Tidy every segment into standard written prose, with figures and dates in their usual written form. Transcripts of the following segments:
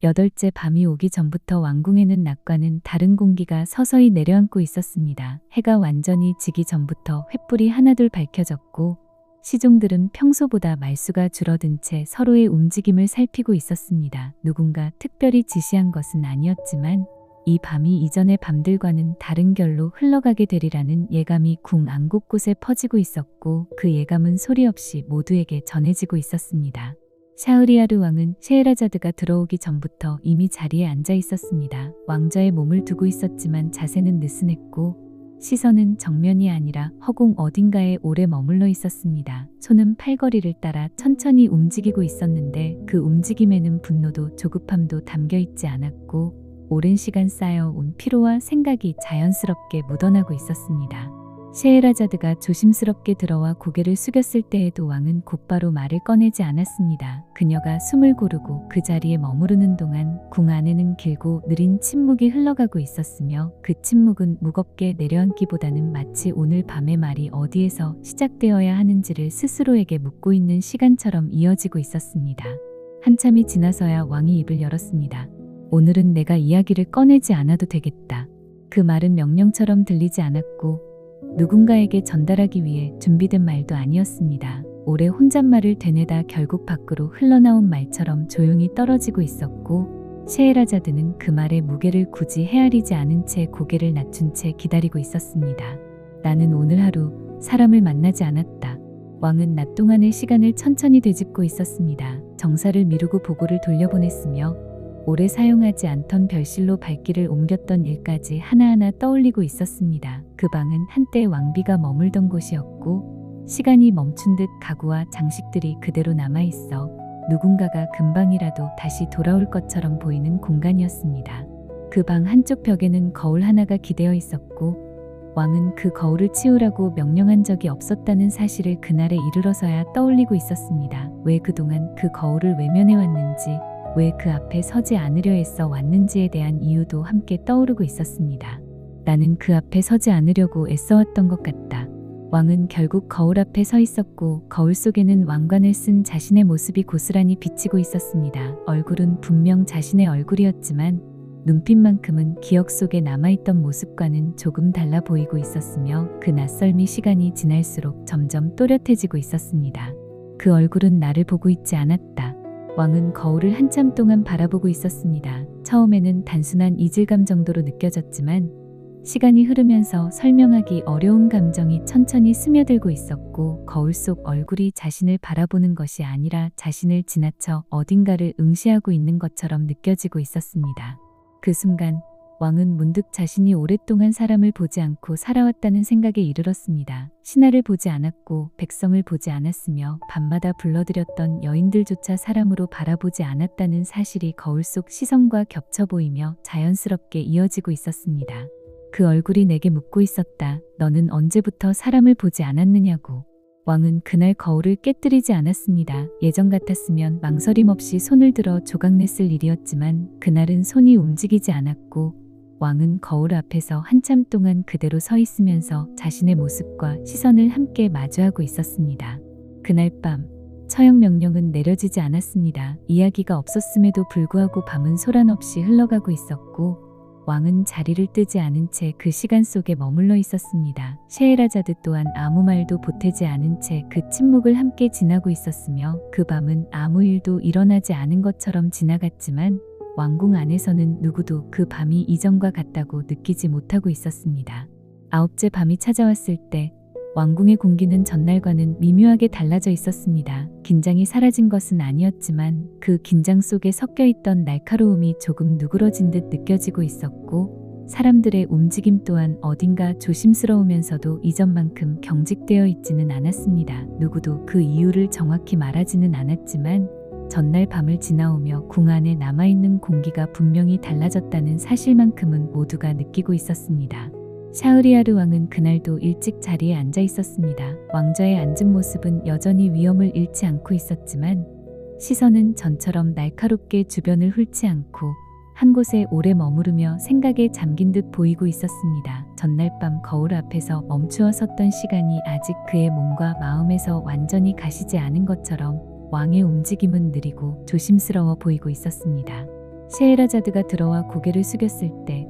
8째 밤이 오기 전부터 왕궁에는 낮과는 다른 공기가 서서히 내려앉고 있었습니다. 해가 완전히 지기 전부터 횃불이 하나둘 밝혀졌고 시종들은 평소보다 말수가 줄어든 채 서로의 움직임을 살피고 있었습니다. 누군가 특별히 지시한 것은 아니었지만 이 밤이 이전의 밤들과는 다른 결로 흘러가게 되리라는 예감이 궁 안 곳곳에 퍼지고 있었고 그 예감은 소리 없이 모두에게 전해지고 있었습니다. 샤흐리야르 왕은 셰헤라자드가 들어오기 전부터 이미 자리에 앉아 있었습니다. 왕좌에 몸을 두고 있었지만 자세는 느슨했고 시선은 정면이 아니라 허공 어딘가에 오래 머물러 있었습니다. 손은 팔걸이를 따라 천천히 움직이고 있었는데 그 움직임에는 분노도 조급함도 담겨 있지 않았고 오랜 시간 쌓여온 피로와 생각이 자연스럽게 묻어나고 있었습니다. 셰헤라자드가 조심스럽게 들어와 고개를 숙였을 때에도 왕은 곧바로 말을 꺼내지 않았습니다. 그녀가 숨을 고르고 그 자리에 머무르는 동안 궁 안에는 길고 느린 침묵이 흘러가고 있었으며 그 침묵은 무겁게 내려앉기보다는 마치 오늘 밤의 말이 어디에서 시작되어야 하는지를 스스로에게 묻고 있는 시간처럼 이어지고 있었습니다. 한참이 지나서야 왕이 입을 열었습니다. 오늘은 내가 이야기를 꺼내지 않아도 되겠다. 그 말은 명령처럼 들리지 않았고 누군가에게 전달하기 위해 준비된 말도 아니었습니다. 오래 혼잣말을 되뇌다 결국 밖으로 흘러나온 말처럼 조용히 떨어지고 있었고 셰헤라자드는 그 말의 무게를 굳이 헤아리지 않은 채 고개를 낮춘 채 기다리고 있었습니다. 나는 오늘 하루 사람을 만나지 않았다. 왕은 낮 동안의 시간을 천천히 되짚고 있었습니다. 정사를 미루고 보고를 돌려보냈으며 오래 사용하지 않던 별실로 발길을 옮겼던 일까지 하나하나 떠올리고 있었습니다. 그 방은 한때 왕비가 머물던 곳이었고 시간이 멈춘 듯 가구와 장식들이 그대로 남아있어 누군가가 금방이라도 다시 돌아올 것처럼 보이는 공간이었습니다. 그 방 한쪽 벽에는 거울 하나가 기대어 있었고 왕은 그 거울을 치우라고 명령한 적이 없었다는 사실을 그날에 이르러서야 떠올리고 있었습니다. 왜 그동안 그 거울을 외면해 왔는지 왜 그 앞에 서지 않으려 애써 왔는지에 대한 이유도 함께 떠오르고 있었습니다. 나는 그 앞에 서지 않으려고 애써왔던 것 같다. 왕은 결국 거울 앞에 서 있었고 거울 속에는 왕관을 쓴 자신의 모습이 고스란히 비치고 있었습니다. 얼굴은 분명 자신의 얼굴이었지만 눈빛만큼은 기억 속에 남아있던 모습과는 조금 달라 보이고 있었으며 그 낯설미 시간이 지날수록 점점 또렷해지고 있었습니다. 그 얼굴은 나를 보고 있지 않았다. 왕은 거울을 한참 동안 바라보고 있었습니다. 처음에는 단순한 이질감 정도로 느껴졌지만 시간이 흐르면서 설명하기 어려운 감정이 천천히 스며들고 있었고 거울 속 얼굴이 자신을 바라보는 것이 아니라 자신을 지나쳐 어딘가를 응시하고 있는 것처럼 느껴지고 있었습니다. 그 순간 왕은 문득 자신이 오랫동안 사람을 보지 않고 살아왔다는 생각에 이르렀습니다. 신하를 보지 않았고 백성을 보지 않았으며 밤마다 불러들였던 여인들조차 사람으로 바라보지 않았다는 사실이 거울 속 시선과 겹쳐 보이며 자연스럽게 이어지고 있었습니다. 그 얼굴이 내게 묻고 있었다. 너는 언제부터 사람을 보지 않았느냐고. 왕은 그날 거울을 깨뜨리지 않았습니다. 예전 같았으면 망설임 없이 손을 들어 조각냈을 일이었지만 그날은 손이 움직이지 않았고 왕은 거울 앞에서 한참 동안 그대로 서 있으면서 자신의 모습과 시선을 함께 마주하고 있었습니다. 그날 밤 처형 명령은 내려지지 않았습니다. 이야기가 없었음에도 불구하고 밤은 소란 없이 흘러가고 있었고 왕은 자리를 뜨지 않은 채 그 시간 속에 머물러 있었습니다. 셰헤라자드 또한 아무 말도 보태지 않은 채 그 침묵을 함께 지나고 있었으며 그 밤은 아무 일도 일어나지 않은 것처럼 지나갔지만 왕궁 안에서는 누구도 그 밤이 이전과 같다고 느끼지 못하고 있었습니다. 9째 밤이 찾아왔을 때 왕궁의 공기는 전날과는 미묘하게 달라져 있었습니다. 긴장이 사라진 것은 아니었지만 그 긴장 속에 섞여 있던 날카로움이 조금 누그러진 듯 느껴지고 있었고 사람들의 움직임 또한 어딘가 조심스러우면서도 이전만큼 경직되어 있지는 않았습니다. 누구도 그 이유를 정확히 말하지는 않았지만 전날 밤을 지나오며 궁 안에 남아있는 공기가 분명히 달라졌다는 사실만큼은 모두가 느끼고 있었습니다. 샤흐리야르 왕은 그날도 일찍 자리에 앉아 있었습니다. 왕좌에 앉은 모습은 여전히 위엄을 잃지 않고 있었지만 시선은 전처럼 날카롭게 주변을 훑지 않고 한 곳에 오래 머무르며 생각에 잠긴 듯 보이고 있었습니다. 전날 밤 거울 앞에서 멈추어 섰던 시간이 아직 그의 몸과 마음에서 완전히 가시지 않은 것처럼 왕의 움직임은 느리고 조심스러워 보이고 있었습니다. 셰에라자드가 들어와 고개를 숙였을 때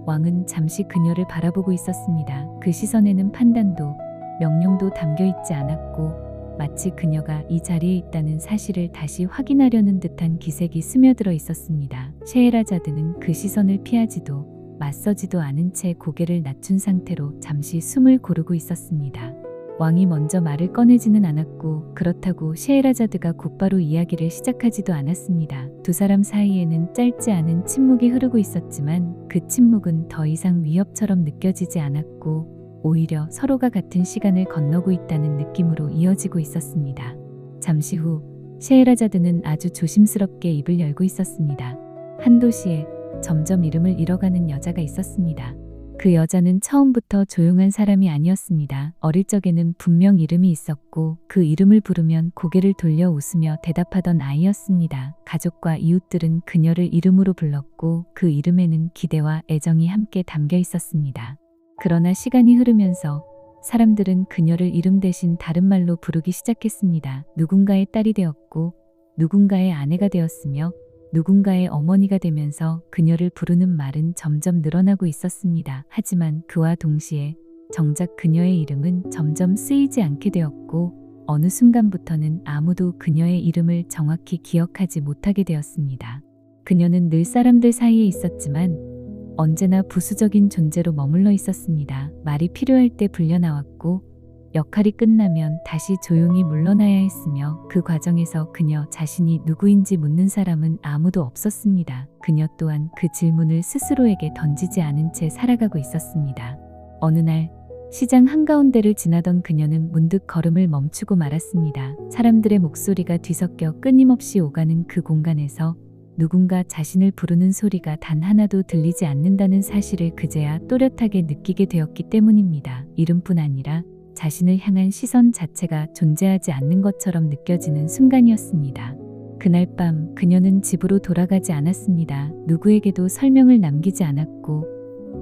왕은 잠시 그녀를 바라보고 있었습니다. 그 시선에는 판단도 명령도 담겨 있지 않았고 마치 그녀가 이 자리에 있다는 사실을 다시 확인하려는 듯한 기색이 스며들어 있었습니다. 셰에라자드는 그 시선을 피하지도 맞서지도 않은 채 고개를 낮춘 상태로 잠시 숨을 고르고 있었습니다. 왕이 먼저 말을 꺼내지는 않았고 그렇다고 셰에라자드가 곧바로 이야기를 시작하지도 않았습니다. 두 사람 사이에는 짧지 않은 침묵이 흐르고 있었지만 그 침묵은 더 이상 위협처럼 느껴지지 않았고 오히려 서로가 같은 시간을 건너고 있다는 느낌으로 이어지고 있었습니다. 잠시 후 셰에라자드는 아주 조심스럽게 입을 열고 있었습니다. 한 도시에 점점 이름을 잃어가는 여자가 있었습니다. 그 여자는 처음부터 조용한 사람이 아니었습니다. 어릴 적에는 분명 이름이 있었고 그 이름을 부르면 고개를 돌려 웃으며 대답하던 아이였습니다. 가족과 이웃들은 그녀를 이름으로 불렀고 그 이름에는 기대와 애정이 함께 담겨 있었습니다. 그러나 시간이 흐르면서 사람들은 그녀를 이름 대신 다른 말로 부르기 시작했습니다. 누군가의 딸이 되었고 누군가의 아내가 되었으며 누군가의 어머니가 되면서 그녀를 부르는 말은 점점 늘어나고 있었습니다. 하지만 그와 동시에 정작 그녀의 이름은 점점 쓰이지 않게 되었고 어느 순간부터는 아무도 그녀의 이름을 정확히 기억하지 못하게 되었습니다. 그녀는 늘 사람들 사이에 있었지만 언제나 부수적인 존재로 머물러 있었습니다. 말이 필요할 때 불려 나왔고 역할이 끝나면 다시 조용히 물러나야 했으며 그 과정에서 그녀 자신이 누구인지 묻는 사람은 아무도 없었습니다. 그녀 또한 그 질문을 스스로에게 던지지 않은 채 살아가고 있었습니다. 어느 날 시장 한가운데를 지나던 그녀는 문득 걸음을 멈추고 말았습니다. 사람들의 목소리가 뒤섞여 끊임없이 오가는 그 공간에서 누군가 자신을 부르는 소리가 단 하나도 들리지 않는다는 사실을 그제야 또렷하게 느끼게 되었기 때문입니다. 이름뿐 아니라 자신을 향한 시선 자체가 존재하지 않는 것처럼 느껴지는 순간이었습니다. 그날 밤 그녀는 집으로 돌아가지 않았습니다. 누구에게도 설명을 남기지 않았고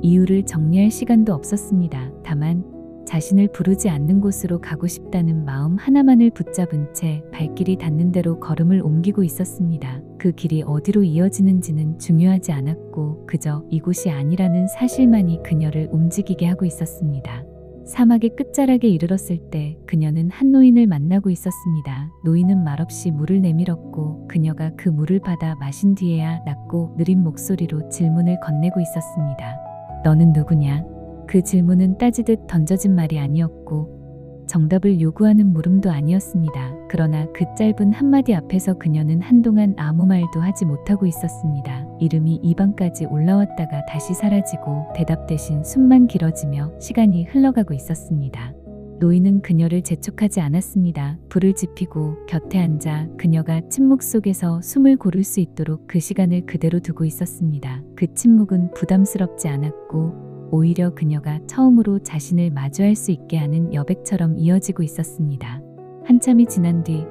이유를 정리할 시간도 없었습니다. 다만 자신을 부르지 않는 곳으로 가고 싶다는 마음 하나만을 붙잡은 채 발길이 닿는 대로 걸음을 옮기고 있었습니다. 그 길이 어디로 이어지는지는 중요하지 않았고 그저 이곳이 아니라는 사실만이 그녀를 움직이게 하고 있었습니다. 사막의 끝자락에 이르렀을 때 그녀는 한 노인을 만나고 있었습니다. 노인은 말없이 물을 내밀었고 그녀가 그 물을 받아 마신 뒤에야 낮고 느린 목소리로 질문을 건네고 있었습니다. 너는 누구냐? 그 질문은 따지듯 던져진 말이 아니었고 정답을 요구하는 물음도 아니었습니다. 그러나 그 짧은 한마디 앞에서 그녀는 한동안 아무 말도 하지 못하고 있었습니다. 이름이 입안까지 올라왔다가 다시 사라지고 대답 대신 숨만 길어지며 시간이 흘러가고 있었습니다. 노인은 그녀를 재촉하지 않았습니다. 불을 지피고 곁에 앉아 그녀가 침묵 속에서 숨을 고를 수 있도록 그 시간을 그대로 두고 있었습니다. 그 침묵은 부담스럽지 않았고 오히려 그녀가 처음으로 자신을 마주할 수 있게 하는 여백처럼 이어지고 있었습니다. 한참이 지난 뒤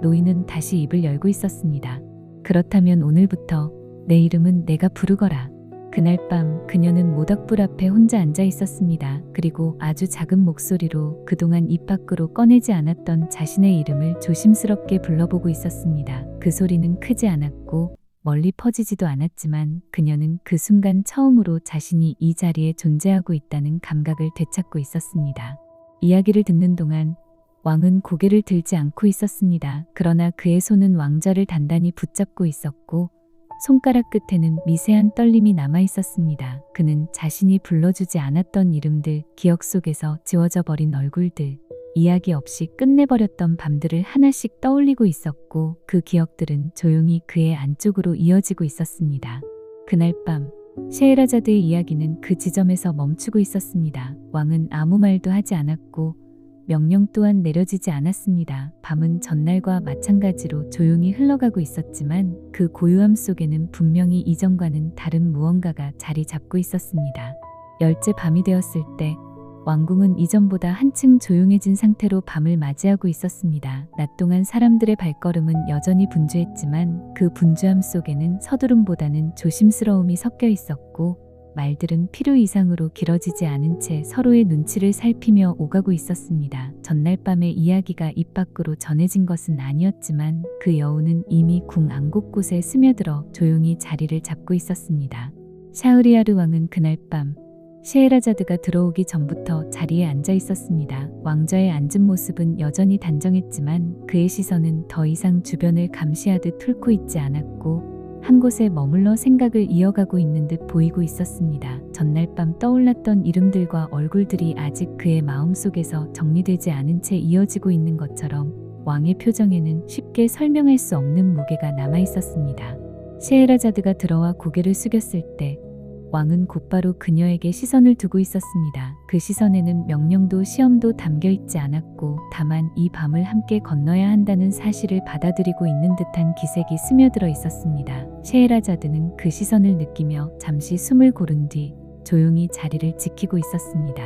노인은 다시 입을 열고 있었습니다. 그렇다면 오늘부터 내 이름은 내가 부르거라. 그날 밤 그녀는 모닥불 앞에 혼자 앉아 있었습니다. 그리고 아주 작은 목소리로 그동안 입 밖으로 꺼내지 않았던 자신의 이름을 조심스럽게 불러보고 있었습니다. 그 소리는 크지 않았고 멀리 퍼지지도 않았지만 그녀는 그 순간 처음으로 자신이 이 자리에 존재하고 있다는 감각을 되찾고 있었습니다. 이야기를 듣는 동안 왕은 고개를 들지 않고 있었습니다. 그러나 그의 손은 왕좌를 단단히 붙잡고 있었고 손가락 끝에는 미세한 떨림이 남아 있었습니다. 그는 자신이 불러주지 않았던 이름들, 기억 속에서 지워져 버린 얼굴들, 이야기 없이 끝내버렸던 밤들을 하나씩 떠올리고 있었고 그 기억들은 조용히 그의 안쪽으로 이어지고 있었습니다. 그날 밤 셰에라자드의 이야기는 그 지점에서 멈추고 있었습니다. 왕은 아무 말도 하지 않았고 명령 또한 내려지지 않았습니다. 밤은 전날과 마찬가지로 조용히 흘러가고 있었지만 그 고요함 속에는 분명히 이전과는 다른 무언가가 자리 잡고 있었습니다. 열째 밤이 되었을 때 왕궁은 이전보다 한층 조용해진 상태로 밤을 맞이하고 있었습니다. 낮 동안 사람들의 발걸음은 여전히 분주했지만 그 분주함 속에는 서두름보다는 조심스러움이 섞여 있었고 말들은 필요 이상으로 길어지지 않은 채 서로의 눈치를 살피며 오가고 있었습니다. 전날 밤에 이야기가 입 밖으로 전해진 것은 아니었지만 그 여우는 이미 궁 안 곳곳에 스며들어 조용히 자리를 잡고 있었습니다. 샤흐리야르 왕은 그날 밤 셰헤라자드가 들어오기 전부터 자리에 앉아 있었습니다. 왕좌에 앉은 모습은 여전히 단정했지만 그의 시선은 더 이상 주변을 감시하듯 훑고 있지 않았고 한 곳에 머물러 생각을 이어가고 있는 듯 보이고 있었습니다. 전날 밤 떠올랐던 이름들과 얼굴들이 아직 그의 마음속에서 정리되지 않은 채 이어지고 있는 것처럼 왕의 표정에는 쉽게 설명할 수 없는 무게가 남아 있었습니다. 셰헤라자드가 들어와 고개를 숙였을 때 왕은 곧바로 그녀에게 시선을 두고 있었습니다. 그 시선에는 명령도 시험도 담겨 있지 않았고 다만 이 밤을 함께 건너야 한다는 사실을 받아들이고 있는 듯한 기색이 스며들어 있었습니다. 셰헤라자드는 그 시선을 느끼며 잠시 숨을 고른 뒤 조용히 자리를 지키고 있었습니다.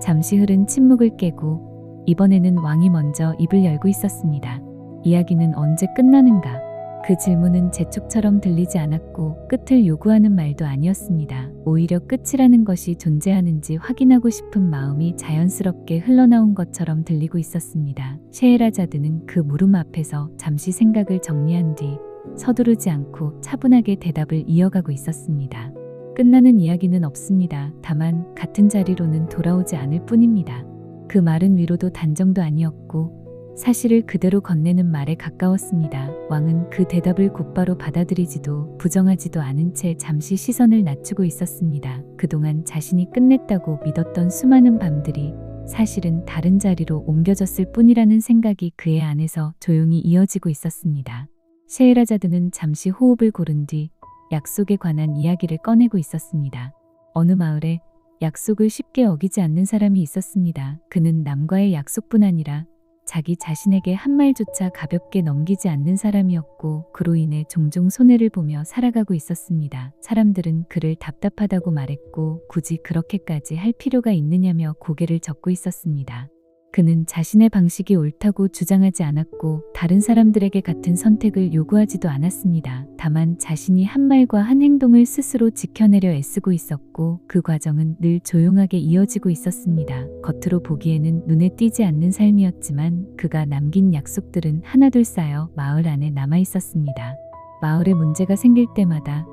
잠시 흐른 침묵을 깨고 이번에는 왕이 먼저 입을 열고 있었습니다. 이야기는 언제 끝나는가? 그 질문은 재촉처럼 들리지 않았고 끝을 요구하는 말도 아니었습니다. 오히려 끝이라는 것이 존재하는지 확인하고 싶은 마음이 자연스럽게 흘러나온 것처럼 들리고 있었습니다. 셰헤라자드는 그 물음 앞에서 잠시 생각을 정리한 뒤 서두르지 않고 차분하게 대답을 이어가고 있었습니다. 끝나는 이야기는 없습니다. 다만 같은 자리로는 돌아오지 않을 뿐입니다. 그 말은 위로도 단정도 아니었고 사실을 그대로 건네는 말에 가까웠습니다. 왕은 그 대답을 곧바로 받아들이지도 부정하지도 않은 채 잠시 시선을 낮추고 있었습니다. 그동안 자신이 끝냈다고 믿었던 수많은 밤들이 사실은 다른 자리로 옮겨졌을 뿐이라는 생각이 그의 안에서 조용히 이어지고 있었습니다. 셰헤라자드는 잠시 호흡을 고른 뒤 약속에 관한 이야기를 꺼내고 있었습니다. 어느 마을에 약속을 쉽게 어기지 않는 사람이 있었습니다. 그는 남과의 약속뿐 아니라 자기 자신에게 한 말조차 가볍게 넘기지 않는 사람이었고 그로 인해 종종 손해를 보며 살아가고 있었습니다. 사람들은 그를 답답하다고 말했고 굳이 그렇게까지 할 필요가 있느냐며 고개를 젓고 있었습니다. 그는 자신의 방식이 옳다고 주장하지 않았고 다른 사람들에게 같은 선택을 요구하지도 않았습니다. 다만 자신이 한 말과 한 행동을 스스로 지켜내려 애쓰고 있었고 그 과정은 늘 조용하게 이어지고 있었습니다. 겉으로 보기에는 눈에 띄지 않는 삶이었지만 그가 남긴 약속들은 하나둘 쌓여 마을 안에 남아 있었습니다. 마을에 문제가 생길 때마다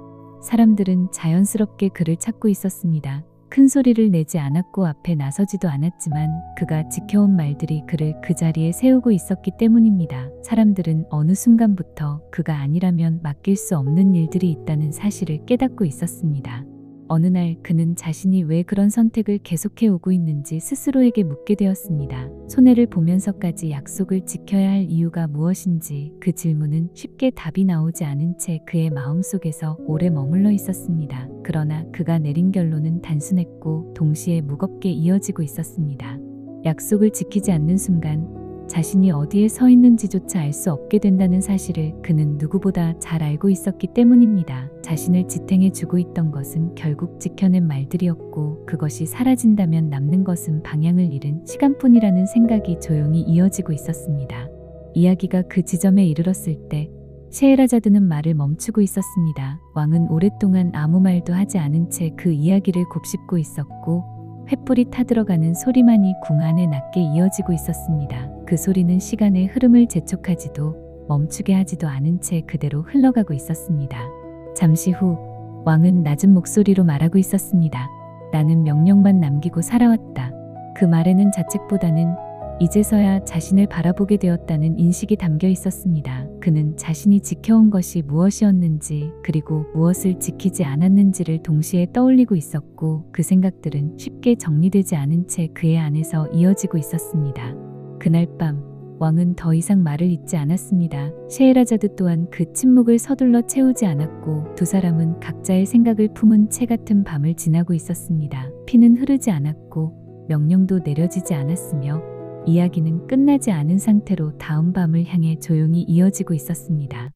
사람들은 자연스럽게 그를 찾고 있었습니다. 큰 소리를 내지 않았고 앞에 나서지도 않았지만 그가 지켜온 말들이 그를 그 자리에 세우고 있었기 때문입니다. 사람들은 어느 순간부터 그가 아니라면 맡길 수 없는 일들이 있다는 사실을 깨닫고 있었습니다. 어느 날 그는 자신이 왜 그런 선택을 계속해 오고 있는지 스스로에게 묻게 되었습니다. 손해를 보면서까지 약속을 지켜야 할 이유가 무엇인지 그 질문은 쉽게 답이 나오지 않은 채 그의 마음속에서 오래 머물러 있었습니다. 그러나 그가 내린 결론은 단순했고 동시에 무겁게 이어지고 있었습니다. 약속을 지키지 않는 순간 자신이 어디에 서 있는지조차 알 수 없게 된다는 사실을 그는 누구보다 잘 알고 있었기 때문입니다. 자신을 지탱해 주고 있던 것은 결국 지켜낸 말들이었고 그것이 사라진다면 남는 것은 방향을 잃은 시간뿐이라는 생각이 조용히 이어지고 있었습니다. 이야기가 그 지점에 이르렀을 때 셰헤라자드는 말을 멈추고 있었습니다. 왕은 오랫동안 아무 말도 하지 않은 채 그 이야기를 곱씹고 있었고 횃불이 타들어가는 소리만이 궁 안에 낮게 이어지고 있었습니다. 그 소리는 시간의 흐름을 재촉하지도 멈추게 하지도 않은 채 그대로 흘러가고 있었습니다. 잠시 후 왕은 낮은 목소리로 말하고 있었습니다. 나는 명령만 남기고 살아왔다. 그 말에는 자책보다는 이제서야 자신을 바라보게 되었다는 인식이 담겨 있었습니다. 그는 자신이 지켜온 것이 무엇이었는지 그리고 무엇을 지키지 않았는지를 동시에 떠올리고 있었고 그 생각들은 쉽게 정리되지 않은 채 그의 안에서 이어지고 있었습니다. 그날 밤 왕은 더 이상 말을 잇지 않았습니다. 셰헤라자드 또한 그 침묵을 서둘러 채우지 않았고 두 사람은 각자의 생각을 품은 채 같은 밤을 지나고 있었습니다. 피는 흐르지 않았고 명령도 내려지지 않았으며 이야기는 끝나지 않은 상태로 다음 밤을 향해 조용히 이어지고 있었습니다.